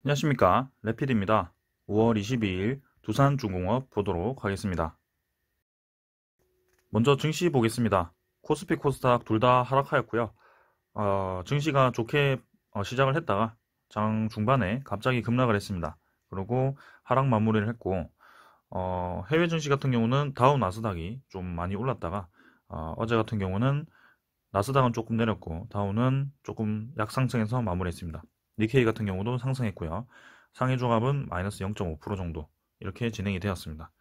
안녕하십니까, 레피드입니다. 5월 22일 두산중공업 보도록 하겠습니다. 먼저 증시 보겠습니다. 코스피 코스닥 둘 다 하락하였고요. 증시가 좋게 시작을 했다가 장 중반에 갑자기 급락을 했습니다. 그리고 하락 마무리를 했고, 해외 증시 같은 경우는 다우 나스닥이 좀 많이 올랐다가 어제 같은 경우는 나스닥은 조금 내렸고 다우는 조금 약상승해서 마무리했습니다. 니케이 같은 경우도 상승했고요. 상해 종합은 마이너스 0.5% 정도 이렇게 진행이 되었습니다.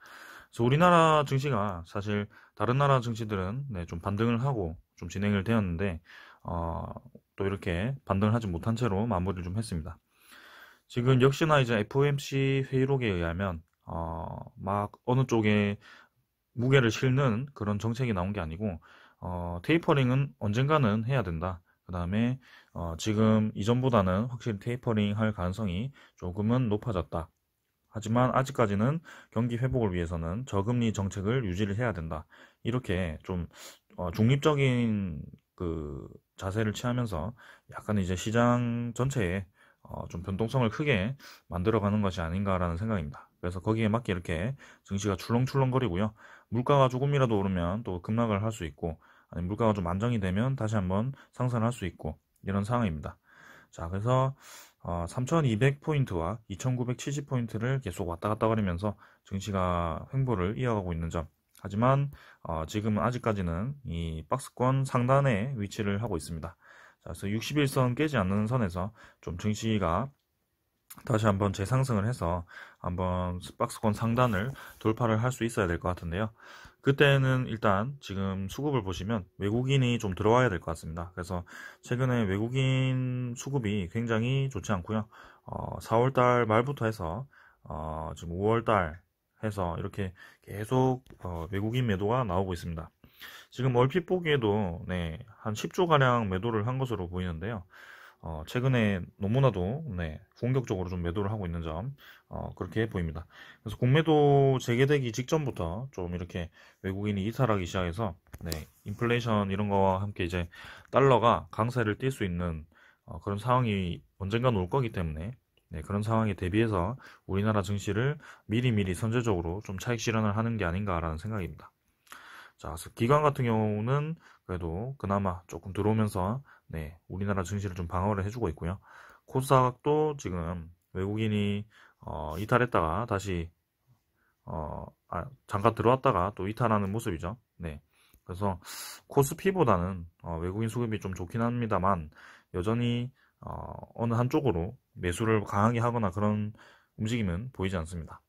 그래서 우리나라 증시가 사실 다른 나라 증시들은 좀 반등을 하고 좀 진행을 되었는데 또 이렇게 반등을 하지 못한 채로 마무리를 좀 했습니다. 지금 역시나 이제 FOMC 회의록에 의하면 막 어느 쪽에 무게를 실는 그런 정책이 나온 게 아니고 테이퍼링은 언젠가는 해야 된다. 그 다음에 지금 이전보다는 확실히 테이퍼링 할 가능성이 조금은 높아졌다. 하지만 아직까지는 경기 회복을 위해서는 저금리 정책을 유지를 해야 된다. 이렇게 좀 중립적인 그 자세를 취하면서 약간 이제 시장 전체에 좀 변동성을 크게 만들어가는 것이 아닌가라는 생각입니다. 그래서 거기에 맞게 이렇게 증시가 출렁출렁거리고요. 물가가 조금이라도 오르면 또 급락을 할 수 있고, 아니 물가가 좀 안정이 되면 다시 한번 상승을 할 수 있고 이런 상황입니다. 자, 그래서 3200포인트와 2970포인트를 계속 왔다 갔다 거리면서 증시가 횡보를 이어가고 있는 점. 하지만 지금은 아직까지는 이 박스권 상단에 위치를 하고 있습니다. 자, 그래서 61선 깨지 않는 선에서 좀 증시가 다시 한번 재상승을 해서 한번 박스권 상단을 돌파를 할 수 있어야 될 것 같은데요. 그때는 일단 지금 수급을 보시면 외국인이 좀 들어와야 될 것 같습니다. 그래서 최근에 외국인 수급이 굉장히 좋지 않고요. 4월달 말부터 해서 지금 5월달 해서 이렇게 계속 외국인 매도가 나오고 있습니다. 지금 얼핏 보기에도 한 10조 가량 매도를 한 것으로 보이는데요. 최근에 너무나도 공격적으로 좀 매도를 하고 있는 점 그렇게 보입니다. 그래서 공매도 재개되기 직전부터 좀 이렇게 외국인이 이탈하기 시작해서 인플레이션 이런 거와 함께 이제 달러가 강세를 띌 수 있는 그런 상황이 언젠가 올 거기 때문에 그런 상황에 대비해서 우리나라 증시를 미리미리 선제적으로 좀 차익 실현을 하는 게 아닌가라는 생각입니다. 자, 그래서 기관 같은 경우는 그래도 그나마 조금 들어오면서 우리나라 증시를 좀 방어를 해주고 있고요. 코스닥도 지금 외국인이 이탈했다가 다시 잠깐 들어왔다가 또 이탈하는 모습이죠. 그래서 코스피보다는 외국인 수급이 좀 좋긴 합니다만 여전히 어느 한쪽으로 매수를 강하게 하거나 그런 움직임은 보이지 않습니다.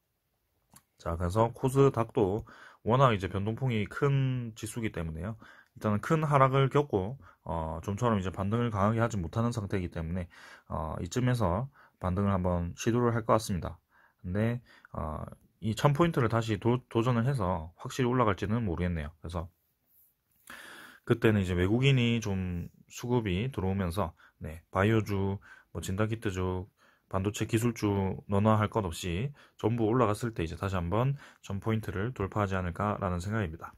자, 그래서 코스닥도 워낙 이제 변동폭이 큰 지수이기 때문에요. 일단은 큰 하락을 겪고 좀처럼 이제 반등을 강하게 하지 못하는 상태이기 때문에 이쯤에서 반등을 한번 시도를 할 것 같습니다. 근데 이 1000포인트를 다시 도전을 해서 확실히 올라갈지는 모르겠네요. 그래서 그때는 이제 외국인이 좀 수급이 들어오면서 바이오주, 뭐 진단키트주, 반도체 기술주 너나 할 것 없이 전부 올라갔을 때 이제 다시 한번 1000포인트를 돌파하지 않을까라는 생각입니다.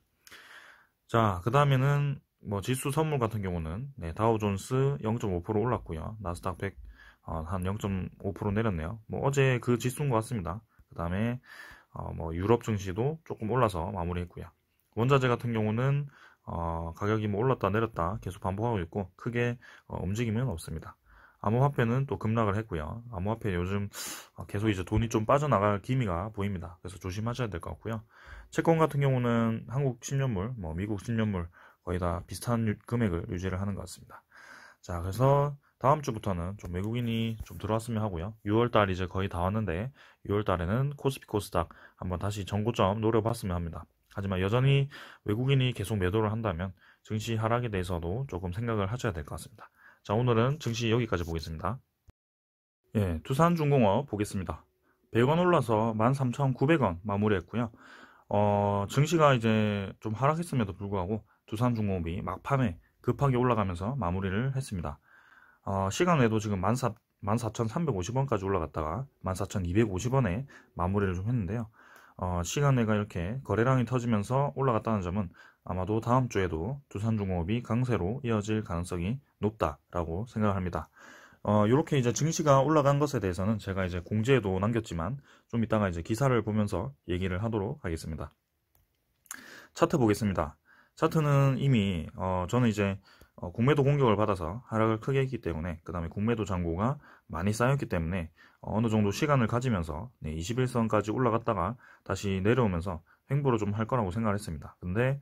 자, 그 다음에는 뭐 지수 선물 같은 경우는 다우존스 0.5% 올랐고요. 나스닥 100 한 0.5% 내렸네요. 뭐 어제 그 지수인 것 같습니다. 그 다음에 뭐 유럽 증시도 조금 올라서 마무리했고요. 원자재 같은 경우는 가격이 뭐 올랐다 내렸다 계속 반복하고 있고 크게 움직임은 없습니다. 암호화폐는 또 급락을 했고요. 암호화폐 요즘 계속 이제 돈이 좀 빠져나갈 기미가 보입니다. 그래서 조심하셔야 될 것 같고요. 채권 같은 경우는 한국 10년물, 뭐 미국 10년물 거의 다 비슷한 금액을 유지를 하는 것 같습니다. 자, 그래서 다음 주부터는 좀 외국인이 좀 들어왔으면 하고요. 6월달 이제 거의 다 왔는데 6월달에는 코스피 코스닥 한번 다시 전고점 노려봤으면 합니다. 하지만 여전히 외국인이 계속 매도를 한다면 증시 하락에 대해서도 조금 생각을 하셔야 될 것 같습니다. 자, 오늘은 증시 여기까지 보겠습니다. 예, 두산중공업 보겠습니다. 100원 올라서 13,900원 마무리했고요. 증시가 이제 좀 하락했음에도 불구하고 두산중공업이 막판에 급하게 올라가면서 마무리를 했습니다. 시간 외도 지금 14,350원까지 올라갔다가 14,250원에 마무리를 좀 했는데요. 시간 내가 이렇게 거래량이 터지면서 올라갔다는 점은 아마도 다음 주에도 두산중공업이 강세로 이어질 가능성이 높다라고 생각합니다. 요렇게 이제 증시가 올라간 것에 대해서는 제가 이제 공지에도 남겼지만 좀 이따가 이제 기사를 보면서 얘기를 하도록 하겠습니다. 차트 보겠습니다. 차트는 이미 저는 이제 공매도 공격을 받아서 하락을 크게 했기 때문에, 그 다음에 공매도 잔고가 많이 쌓였기 때문에 어느 정도 시간을 가지면서 21선까지 올라갔다가 다시 내려오면서 횡보를 좀 할 거라고 생각을 했습니다. 근데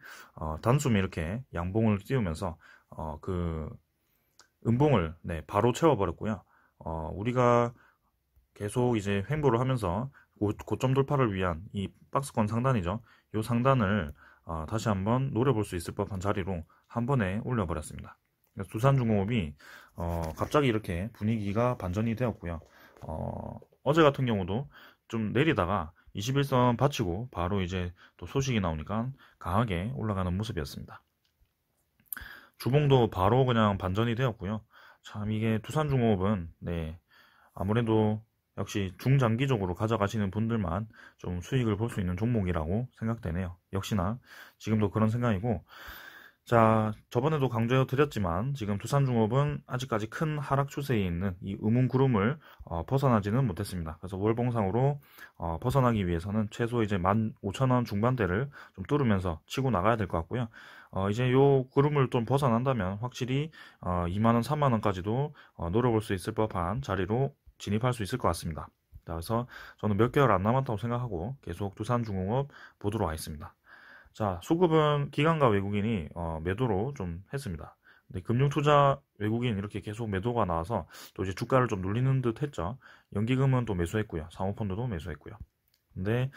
단숨에 이렇게 양봉을 띄우면서 그 음봉을 바로 채워버렸고요. 우리가 계속 이제 횡보를 하면서 고점 돌파를 위한 이 박스권 상단이죠. 이 상단을 다시 한번 노려볼 수 있을 법한 자리로 한 번에 올려버렸습니다. 그래서 두산중공업이 갑자기 이렇게 분위기가 반전이 되었고요. 어제 같은 경우도 좀 내리다가 21선 받치고 바로 이제 또 소식이 나오니까 강하게 올라가는 모습이었습니다. 주봉도 바로 그냥 반전이 되었고요. 참 이게 두산중공업은 아무래도 역시 중장기적으로 가져가시는 분들만 좀 수익을 볼 수 있는 종목이라고 생각되네요. 역시나 지금도 그런 생각이고, 자, 저번에도 강조해 드렸지만 지금 두산중업은 아직까지 큰 하락 추세에 있는 이 음운구름을 벗어나지는 못했습니다. 그래서 월봉상으로 벗어나기 위해서는 최소 이제 15,000원 중반대를 좀 뚫으면서 치고 나가야 될 것 같고요. 이제 요 구름을 좀 벗어난다면 확실히 2만원, 3만원까지도 노려볼 수 있을 법한 자리로 진입할 수 있을 것 같습니다. 그래서 저는 몇 개월 안 남았다고 생각하고 계속 두산중공업 보도록 하겠습니다. 자, 수급은 기관과 외국인이 매도로 좀 했습니다. 근데 금융투자 외국인 이렇게 계속 매도가 나와서 또 이제 주가를 좀 눌리는 듯 했죠. 연기금은 또 매수했고요. 사모펀드도 매수했고요. 근데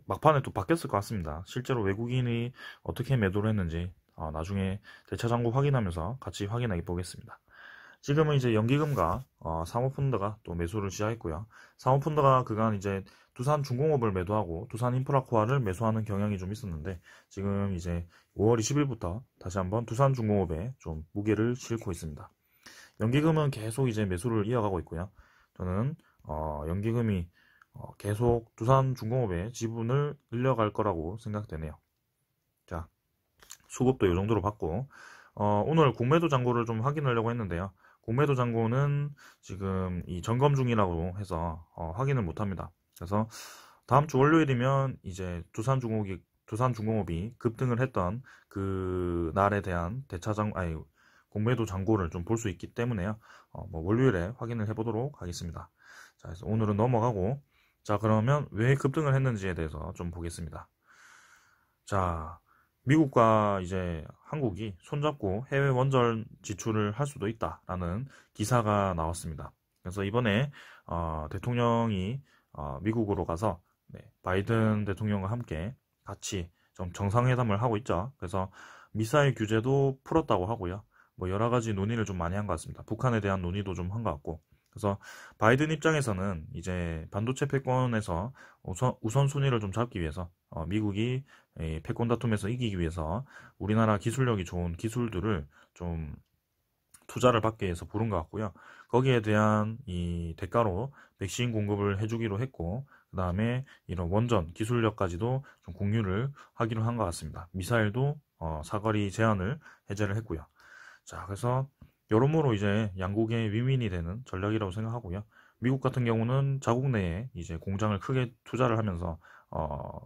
막판에 또 바뀌었을 것 같습니다. 실제로 외국인이 어떻게 매도를 했는지 나중에 대차장고 확인하면서 같이 확인해 보겠습니다. 지금은 이제 연기금과 사모펀드가 또 매수를 시작했고요. 사모펀드가 그간 이제 두산중공업을 매도하고 두산인프라코아를 매수하는 경향이 좀 있었는데, 지금 이제 5월 20일부터 다시 한번 두산중공업에 좀 무게를 싣고 있습니다. 연기금은 계속 이제 매수를 이어가고 있고요. 저는 연기금이 계속 두산중공업의 지분을 늘려갈 거라고 생각되네요. 자, 수급도 이 정도로 받고, 오늘 공매도 잔고를 좀 확인하려고 했는데요. 공매도 잔고는 지금 이 점검 중이라고 해서 확인을 못합니다. 그래서 다음 주 월요일이면 이제 두산중공업이 급등을 했던 그 날에 대한 공매도 잔고를 좀 볼 수 있기 때문에요. 뭐 월요일에 확인을 해보도록 하겠습니다. 자, 그래서 오늘은 넘어가고, 자, 그러면 왜 급등을 했는지에 대해서 좀 보겠습니다. 자, 미국과 이제 한국이 손잡고 해외 원전 지출을 할 수도 있다라는 기사가 나왔습니다. 그래서 이번에 대통령이 미국으로 가서 바이든 대통령과 함께 같이 좀 정상회담을 하고 있죠. 그래서 미사일 규제도 풀었다고 하고요. 뭐 여러 가지 논의를 좀 많이 한 것 같습니다. 북한에 대한 논의도 좀 한 것 같고. 그래서 바이든 입장에서는 이제 반도체 패권에서 우선순위를 좀 잡기 위해서 미국이 패권 다툼에서 이기기 위해서 우리나라 기술력이 좋은 기술들을 좀 투자를 받기 위해서 부른 것 같고요. 거기에 대한 이 대가로 백신 공급을 해주기로 했고, 그 다음에 이런 원전 기술력까지도 좀 공유를 하기로 한 것 같습니다. 미사일도 사거리 제한을 해제를 했고요. 자, 그래서 여러모로 이제 양국의 윈윈이 되는 전략이라고 생각하고요. 미국 같은 경우는 자국 내에 이제 공장을 크게 투자를 하면서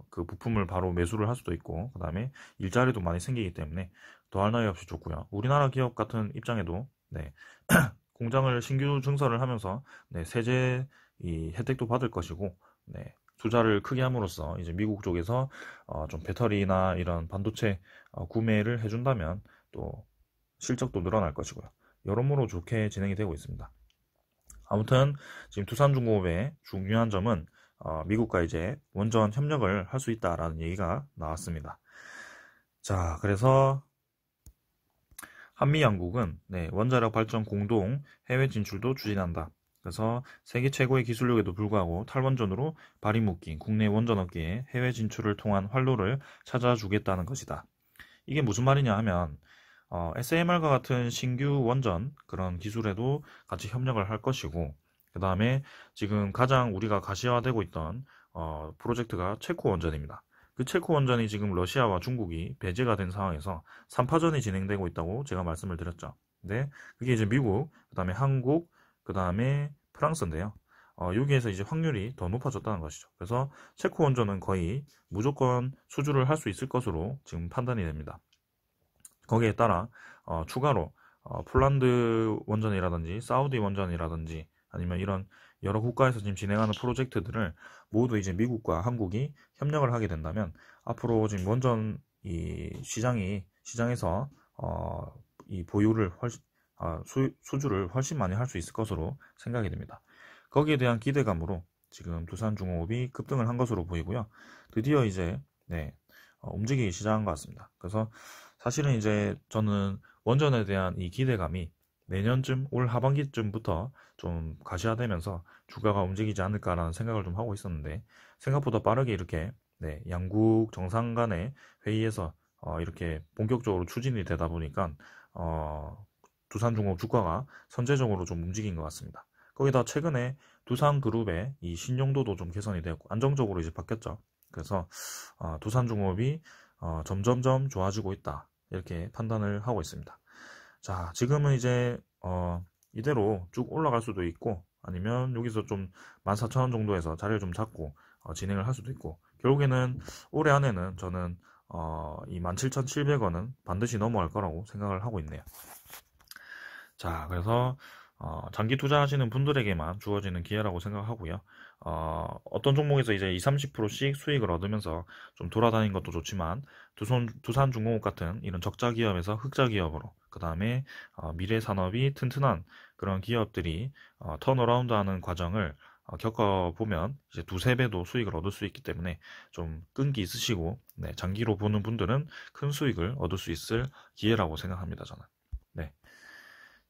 그 부품을 바로 매수를 할 수도 있고, 그 다음에 일자리도 많이 생기기 때문에 더할 나위 없이 좋고요. 우리나라 기업 같은 입장에도 공장을 신규 증설을 하면서 세제 이 혜택도 받을 것이고, 투자를 크게 함으로써 이제 미국 쪽에서 좀 배터리나 이런 반도체 구매를 해준다면 또 실적도 늘어날 것이고요. 여러모로 좋게 진행이 되고 있습니다. 아무튼 지금 두산중공업의 중요한 점은 미국과 이제 원전 협력을 할 수 있다라는 얘기가 나왔습니다. 자, 그래서 한미 양국은 원자력 발전 공동 해외 진출도 추진한다. 그래서 세계 최고의 기술력에도 불구하고 탈원전으로 발이 묶인 국내 원전업계의 해외 진출을 통한 활로를 찾아주겠다는 것이다. 이게 무슨 말이냐 하면 SMR과 같은 신규 원전 그런 기술에도 같이 협력을 할 것이고, 그 다음에 지금 가장 우리가 가시화되고 있던 프로젝트가 체코 원전입니다. 그 체코 원전이 지금 러시아와 중국이 배제가 된 상황에서 3파전이 진행되고 있다고 제가 말씀을 드렸죠. 근데 그게 이제 미국, 그 다음에 한국, 그 다음에 프랑스인데요. 여기에서 이제 확률이 더 높아졌다는 것이죠. 그래서 체코 원전은 거의 무조건 수주를 할 수 있을 것으로 지금 판단이 됩니다. 거기에 따라 추가로 폴란드 원전이라든지 사우디 원전이라든지 아니면 이런 여러 국가에서 지금 진행하는 프로젝트들을 모두 이제 미국과 한국이 협력을 하게 된다면 앞으로 지금 원전 이 시장에서 이 보유를 수주를 훨씬 많이 할 수 있을 것으로 생각이 됩니다. 거기에 대한 기대감으로 지금 두산중공업이 급등을 한 것으로 보이고요. 드디어 이제 움직이기 시작한 것 같습니다. 그래서 사실은 이제 저는 원전에 대한 이 기대감이 내년쯤 올 하반기쯤부터 좀 가시화되면서 주가가 움직이지 않을까라는 생각을 좀 하고 있었는데 생각보다 빠르게 이렇게 양국 정상 간의 회의에서 이렇게 본격적으로 추진이 되다 보니까 두산중공업 주가가 선제적으로 좀 움직인 것 같습니다. 거기다 최근에 두산그룹의 이 신용도도 좀 개선이 되었고 안정적으로 이제 바뀌었죠. 그래서 두산중공업이 점점점 좋아지고 있다 이렇게 판단을 하고 있습니다. 자, 지금은 이제 이대로 쭉 올라갈 수도 있고 아니면 여기서 좀 14,000원 정도에서 자리를 좀 잡고 진행을 할 수도 있고 결국에는 올해 안에는 저는 이 17,700원은 반드시 넘어갈 거라고 생각을 하고 있네요. 자, 그래서 장기 투자하시는 분들에게만 주어지는 기회라고 생각하고요. 어떤 종목에서 이제 20, 30%씩 수익을 얻으면서 좀 돌아다니는 것도 좋지만 두산중공업 같은 이런 적자 기업에서 흑자 기업으로 그 다음에 미래 산업이 튼튼한 그런 기업들이 턴어라운드 하는 과정을 겪어보면 이제 두세 배도 수익을 얻을 수 있기 때문에 좀 끈기 있으시고 장기로 보는 분들은 큰 수익을 얻을 수 있을 기회라고 생각합니다, 저는. 네.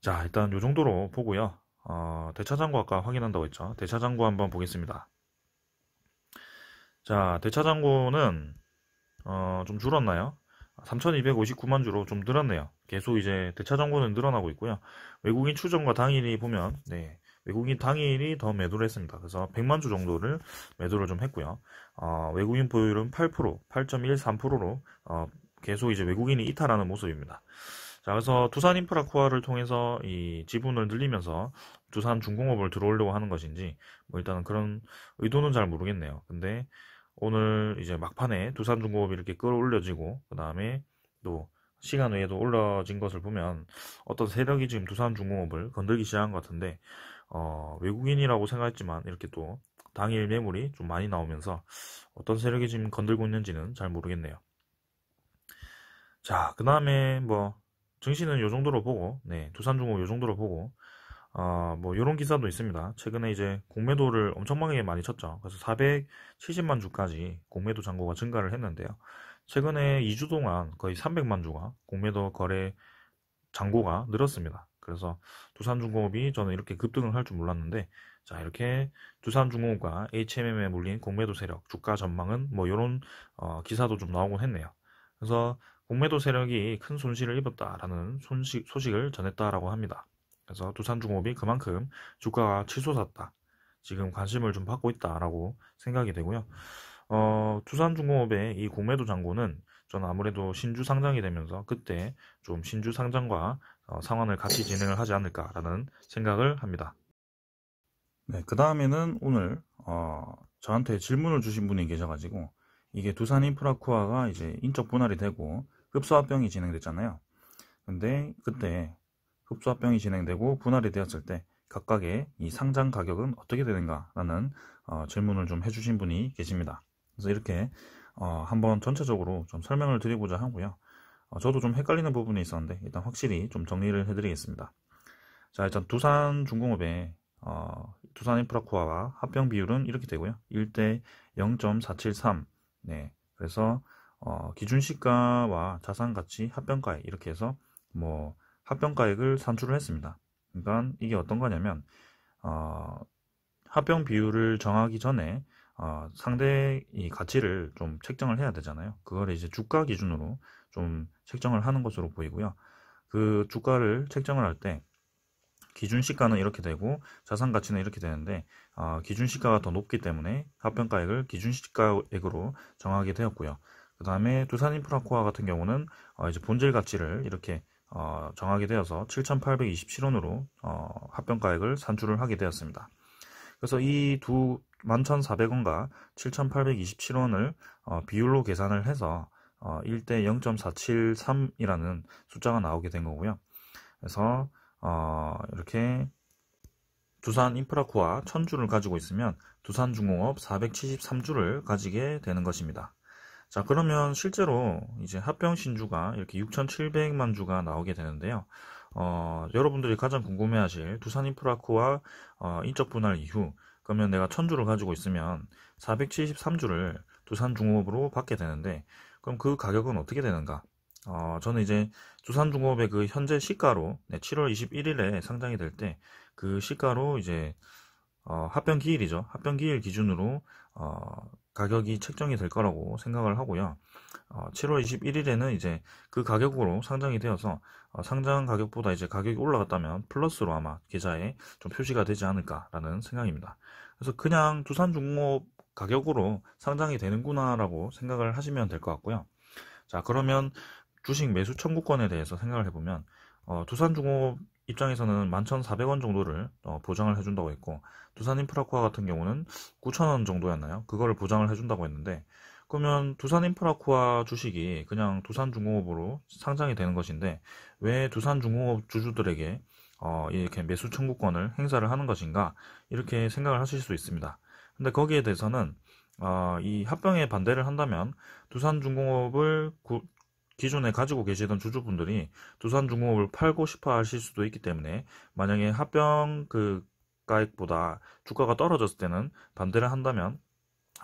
자, 일단 요 정도로 보고요. 대차장고 아까 확인한다고 했죠. 대차장고 한번 보겠습니다. 자, 대차장고는 좀 줄었나요? 3,259만 주로 좀 늘었네요. 계속 이제 대차장고는 늘어나고 있고요. 외국인 추정과 당일이 보면 외국인 당일이 더 매도를 했습니다. 그래서 100만 주 정도를 매도를 좀 했고요. 외국인 보유율은 8%, 8.13%로 계속 이제 외국인이 이탈하는 모습입니다. 자, 그래서 두산인프라코아를 통해서 이 지분을 늘리면서 두산중공업을 들어오려고 하는 것인지 뭐 일단은 그런 의도는 잘 모르겠네요. 근데 오늘 이제 막판에 두산중공업이 이렇게 끌어올려지고 그 다음에 또 시간 외에도 올라진 것을 보면 어떤 세력이 지금 두산중공업을 건들기 시작한 것 같은데 외국인이라고 생각했지만 이렇게 또 당일 매물이 좀 많이 나오면서 어떤 세력이 지금 건들고 있는지는 잘 모르겠네요. 자, 그 다음에 뭐 증시는 요 정도로 보고 두산중공업 요 정도로 보고 뭐 요런 기사도 있습니다. 최근에 이제 공매도를 엄청나게 많이 쳤죠. 그래서 470만 주까지 공매도 잔고가 증가를 했는데요. 최근에 2주 동안 거의 300만 주가 공매도 거래 잔고가 늘었습니다. 그래서 두산중공업이 저는 이렇게 급등을 할 줄 몰랐는데 자, 이렇게 두산중공업과 HMM에 물린 공매도 세력 주가 전망은 뭐 요런 기사도 좀 나오곤 했네요. 그래서 공매도 세력이 큰 손실을 입었다라는 소식을 전했다라고 합니다. 그래서 두산중공업이 그만큼 주가가 치솟았다. 지금 관심을 좀 받고 있다라고 생각이 되고요. 두산중공업의 이 공매도 잔고는 저는 아무래도 신주 상장이 되면서 그때 좀 신주 상장과 상환을 같이 진행을 하지 않을까라는 생각을 합니다. 네, 그 다음에는 오늘 저한테 질문을 주신 분이 계셔가지고 이게 두산인프라코아가 이제 인적 분할이 되고 흡수합병이 진행됐잖아요. 근데 그때 흡수합병이 진행되고 분할이 되었을 때 각각의 이 상장 가격은 어떻게 되는가라는 질문을 좀 해주신 분이 계십니다. 그래서 이렇게 한번 전체적으로 좀 설명을 드리고자 하고요. 저도 좀 헷갈리는 부분이 있었는데 일단 확실히 좀 정리를 해드리겠습니다. 자, 일단 두산중공업의 두산인프라코아와 합병 비율은 이렇게 되고요. 1대 0.473. 네, 그래서 기준시가와 자산가치 합병가액 이렇게 해서 뭐 합병가액을 산출을 했습니다. 그러니까 이게 어떤 거냐면 합병 비율을 정하기 전에 상대 이 가치를 좀 책정을 해야 되잖아요. 그걸 이제 주가 기준으로 좀 책정을 하는 것으로 보이고요. 그 주가를 책정을 할 때 기준시가는 이렇게 되고 자산가치는 이렇게 되는데 기준시가가 더 높기 때문에 합병가액을 기준시가액으로 정하게 되었고요. 그 다음에 두산인프라코아 같은 경우는 이제 본질 가치를 이렇게 정하게 되어서 7,827원으로 합병가액을 산출을 하게 되었습니다. 그래서 이 11,400원과 7,827원을 비율로 계산을 해서 1대 0.473이라는 숫자가 나오게 된 거고요. 그래서 이렇게 두산인프라코아 1000주를 가지고 있으면 두산중공업 473주를 가지게 되는 것입니다. 자, 그러면 실제로 이제 합병 신주가 이렇게 6,700만 주가 나오게 되는데요. 여러분들이 가장 궁금해하실 두산인프라코아 인적 분할 이후, 그러면 내가 1000주를 가지고 있으면 473주를 두산중공업으로 받게 되는데, 그럼 그 가격은 어떻게 되는가? 저는 이제 두산중공업의 그 현재 시가로 7월 21일에 상장이 될 때 그 시가로 이제 합병 기일이죠. 합병 기일 기준으로 가격이 책정이 될 거라고 생각을 하고요. 7월 21일에는 이제 그 가격으로 상장이 되어서 상장 가격보다 이제 가격이 올라갔다면 플러스로 아마 계좌에 좀 표시가 되지 않을까라는 생각입니다. 그래서 그냥 두산중공업 가격으로 상장이 되는구나 라고 생각을 하시면 될 것 같고요. 자, 그러면 주식 매수 청구권에 대해서 생각을 해보면 두산중공업 입장에서는 11,400원 정도를 보장을 해준다고 했고, 두산인프라코아 같은 경우는 9,000원 정도였나요? 그거를 보장을 해준다고 했는데, 그러면 두산인프라코아 주식이 그냥 두산중공업으로 상장이 되는 것인데 왜 두산중공업 주주들에게 이렇게 매수 청구권을 행사를 하는 것인가, 이렇게 생각을 하실 수 있습니다. 근데 거기에 대해서는 이 합병에 반대를 한다면 두산중공업을 기존에 가지고 계시던 주주분들이 두산중공업을 팔고 싶어 하실 수도 있기 때문에, 만약에 합병 그 가액보다 주가가 떨어졌을 때는 반대를 한다면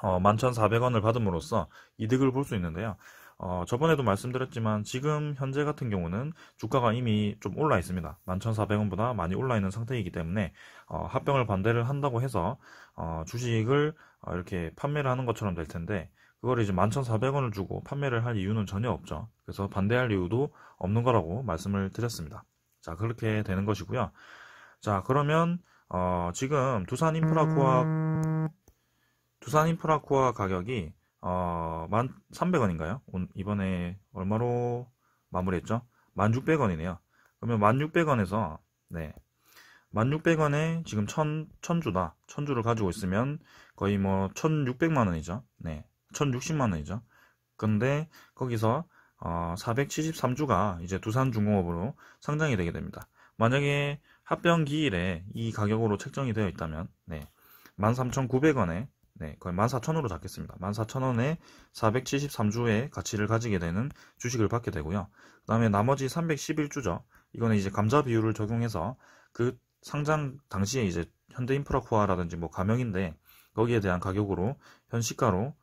11,400원을 받음으로써 이득을 볼 수 있는데요. 저번에도 말씀드렸지만 지금 현재 같은 경우는 주가가 이미 좀 올라 있습니다. 11,400원보다 많이 올라 있는 상태이기 때문에 합병을 반대를 한다고 해서 주식을 이렇게 판매를 하는 것처럼 될 텐데, 그걸 이제 11,400원을 주고 판매를 할 이유는 전혀 없죠. 그래서 반대할 이유도 없는 거라고 말씀을 드렸습니다. 자, 그렇게 되는 것이고요. 자, 그러면 지금 두산인프라코아 가격이 1,300원인가요? 이번에 얼마로 마무리했죠? 1,600원이네요. 그러면 1,600원에서 1,600원에 지금 1,000주다. 1,000주를 가지고 있으면 거의 뭐 1,600만 원이죠. 1,060만 원이죠. 근데 거기서 473주가 이제 두산중공업으로 상장이 되게 됩니다. 만약에 합병 기일에 이 가격으로 책정이 되어 있다면 13,900원에 거의 14,000원으로 잡겠습니다. 14,000원에 473주의 가치를 가지게 되는 주식을 받게 되고요. 그 다음에 나머지 311주죠. 이거는 이제 감자 비율을 적용해서 그 상장 당시에 이제 현대인프라코아라든지 뭐 가명인데 거기에 대한 가격으로 현 시가로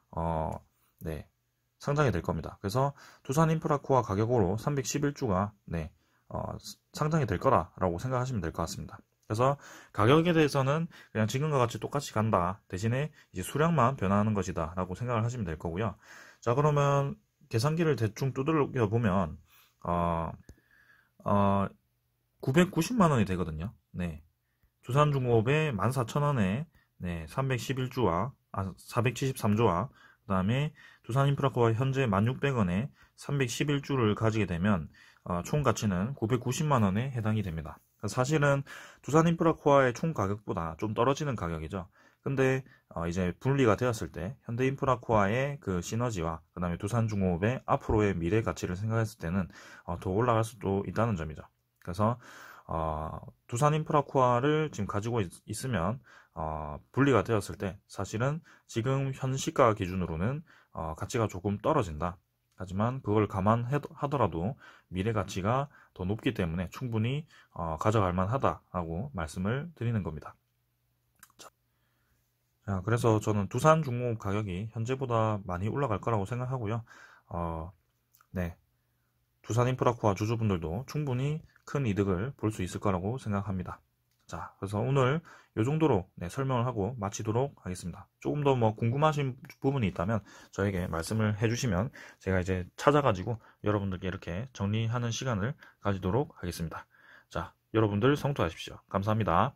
상장이 될 겁니다. 그래서 두산인프라코아 가격으로 311주가 상장이 될 거라고 생각하시면 될 것 같습니다. 그래서 가격에 대해서는 그냥 지금과 같이 똑같이 간다. 대신에 이제 수량만 변화하는 것이다 라고 생각을 하시면 될 거고요. 자, 그러면 계산기를 대충 두들겨 보면 990만 원이 되거든요. 두산중공업에 14,000원에 311주와 473주와 그 다음에 두산인프라코아 현재 1,600원에 311주를 가지게 되면 총 가치는 990만원에 해당이 됩니다. 사실은 두산인프라코아의 총 가격보다 좀 떨어지는 가격이죠. 근데 이제 분리가 되었을 때 현대인프라코아의 그 시너지와 그 다음에 두산중공업의 앞으로의 미래 가치를 생각했을 때는 더 올라갈 수도 있다는 점이죠. 그래서 두산인프라코아를 지금 가지고 있으면 분리가 되었을 때 사실은 지금 현 시가 기준으로는 가치가 조금 떨어진다. 하지만 그걸 감안하더라도 미래 가치가 더 높기 때문에 충분히 가져갈 만하다라고 말씀을 드리는 겁니다. 자, 그래서 저는 두산중공업 가격이 현재보다 많이 올라갈 거라고 생각하고요. 두산인프라코아 주주분들도 충분히 큰 이득을 볼 수 있을 거라고 생각합니다. 자, 그래서 오늘 이 정도로 설명을 하고 마치도록 하겠습니다. 조금 더 뭐 궁금하신 부분이 있다면 저에게 말씀을 해주시면 제가 이제 찾아가지고 여러분들께 이렇게 정리하는 시간을 가지도록 하겠습니다. 자, 여러분들 성투하십시오. 감사합니다.